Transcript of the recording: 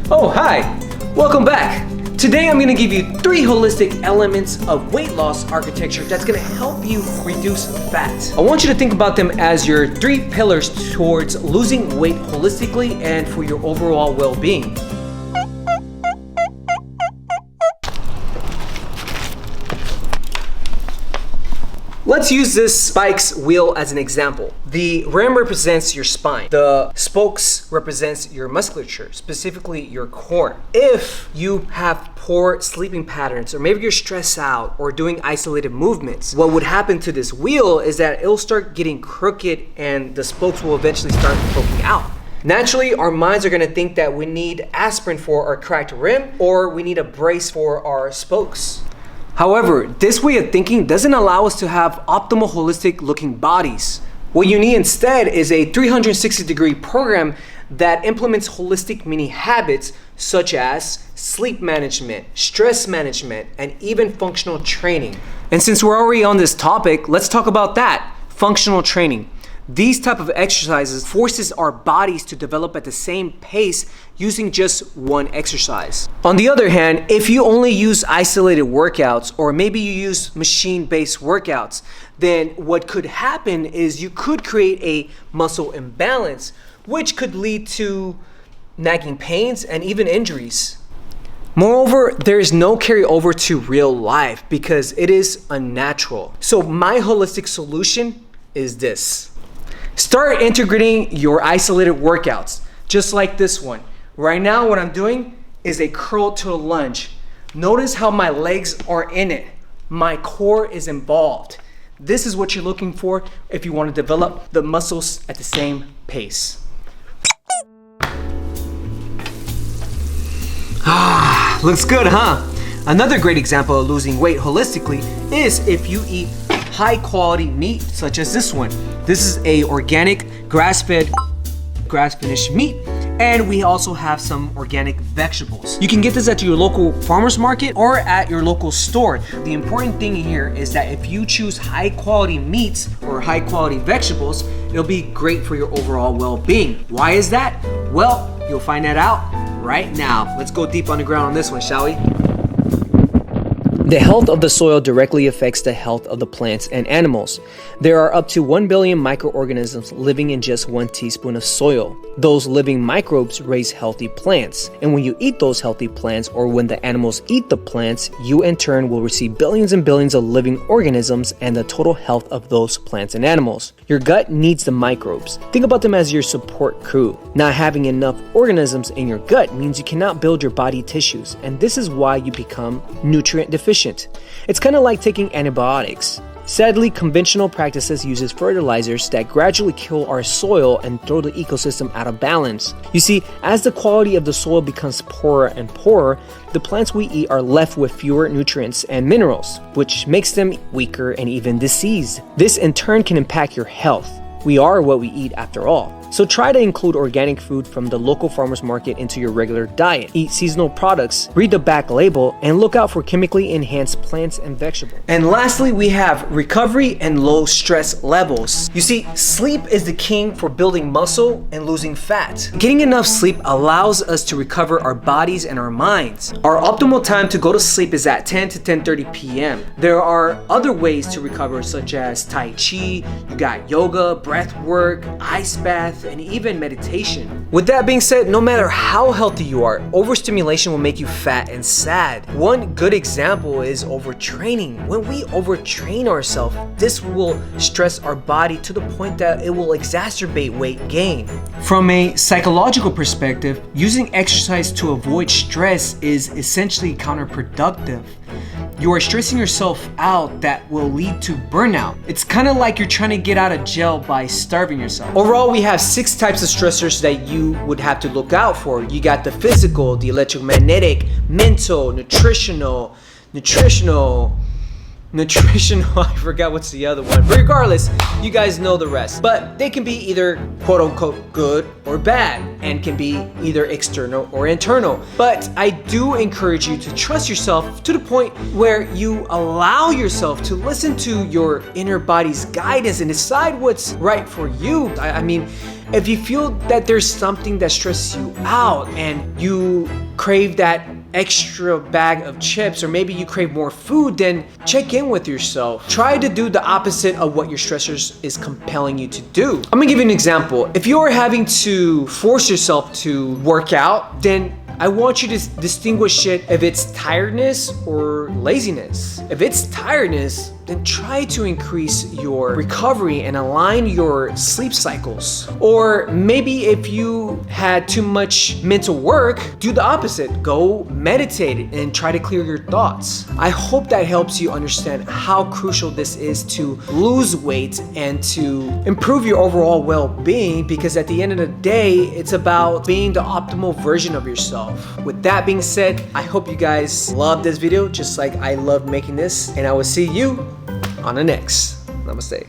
Oh, hi! Welcome back! Today I'm going to give you 3 holistic elements of weight loss architecture that's going to help you reduce fat. I want you to think about them as your 3 pillars towards losing weight holistically and for your overall well-being. Let's use this spikes wheel as an example. The rim represents your spine. The spokes represents your musculature, specifically your core. If you have poor sleeping patterns, or maybe you're stressed out or doing isolated movements, what would happen to this wheel is that it'll start getting crooked and the spokes will eventually start poking out. Naturally, our minds are gonna think that we need aspirin for our cracked rim or we need a brace for our spokes. However, this way of thinking doesn't allow us to have optimal holistic looking bodies. What you need instead is a 360-degree program that implements holistic mini habits such as sleep management, stress management, and even functional training. And since we're already on this topic, let's talk about that, functional training. These type of exercises forces our bodies to develop at the same pace using just one exercise. On the other hand, if you only use isolated workouts or maybe you use machine-based workouts, then what could happen is you could create a muscle imbalance, which could lead to nagging pains and even injuries. Moreover, there is no carryover to real life because it is unnatural. So my holistic solution is this. Start integrating your isolated workouts, just like this one. Right now, what I'm doing is a curl to a lunge. Notice how my legs are in it. My core is involved. This is what you're looking for if you want to develop the muscles at the same pace. Looks good, huh? Another great example of losing weight holistically is if you eat high quality meat such as this one. This is a organic grass-fed, grass-finished meat, and we also have some organic vegetables. You can get this at your local farmer's market or at your local store. The important thing here is that if you choose high quality meats or high quality vegetables, it'll be great for your overall well-being. Why is that? Well, you'll find that out right now. Let's go deep on the ground on this one, shall we? The health of the soil directly affects the health of the plants and animals. There are up to 1 billion microorganisms living in just 1 teaspoon of soil. Those living microbes raise healthy plants. And when you eat those healthy plants, or when the animals eat the plants, you in turn will receive billions and billions of living organisms and the total health of those plants and animals. Your gut needs the microbes. Think about them as your support crew. Not having enough organisms in your gut means you cannot build your body tissues, and this is why you become nutrient deficient. It's kind of like taking antibiotics. Sadly, conventional practices uses fertilizers that gradually kill our soil and throw the ecosystem out of balance. You see, as the quality of the soil becomes poorer and poorer, the plants we eat are left with fewer nutrients and minerals, which makes them weaker and even diseased. This in turn can impact your health. We are what we eat after all. So try to include organic food from the local farmer's market into your regular diet. Eat seasonal products, read the back label, and look out for chemically enhanced plants and vegetables. And lastly, we have recovery and low stress levels. You see, sleep is the king for building muscle and losing fat. Getting enough sleep allows us to recover our bodies and our minds. Our optimal time to go to sleep is at 10 to 10:30 p.m. There are other ways to recover, such as Tai Chi, you got yoga, breath work, ice bath, and even meditation. With that being said, no matter how healthy you are, overstimulation will make you fat and sad. One good example is overtraining. When we overtrain ourselves, this will stress our body to the point that it will exacerbate weight gain. From a psychological perspective, using exercise to avoid stress is essentially counterproductive. You are stressing yourself out that will lead to burnout. It's kind of like you're trying to get out of jail by starving yourself. Overall, we have 6 types of stressors that you would have to look out for. You got the physical, the electromagnetic, mental, nutritional, nutritional, I forgot what's the other one. But regardless, you guys know the rest. But they can be either quote unquote good or bad, and can be either external or internal. But I do encourage you to trust yourself to the point where you allow yourself to listen to your inner body's guidance and decide what's right for you. I mean, if you feel that there's something that stresses you out and you crave that extra bag of chips, or maybe you crave more food, then check in with yourself. Try to do the opposite of what your stressors is compelling you to do. I'm gonna give you an example. If you're having to force yourself to work out, then I want you to distinguish it if it's tiredness or laziness. If it's tiredness, then try to increase your recovery and align your sleep cycles. Or maybe if you had too much mental work, do the opposite. Go meditate and try to clear your thoughts. I hope that helps you understand how crucial this is to lose weight and to improve your overall well-being, because at the end of the day, it's about being the optimal version of yourself. With that being said, I hope you guys love this video just like I love making this, and I will see you on the next. Namaste.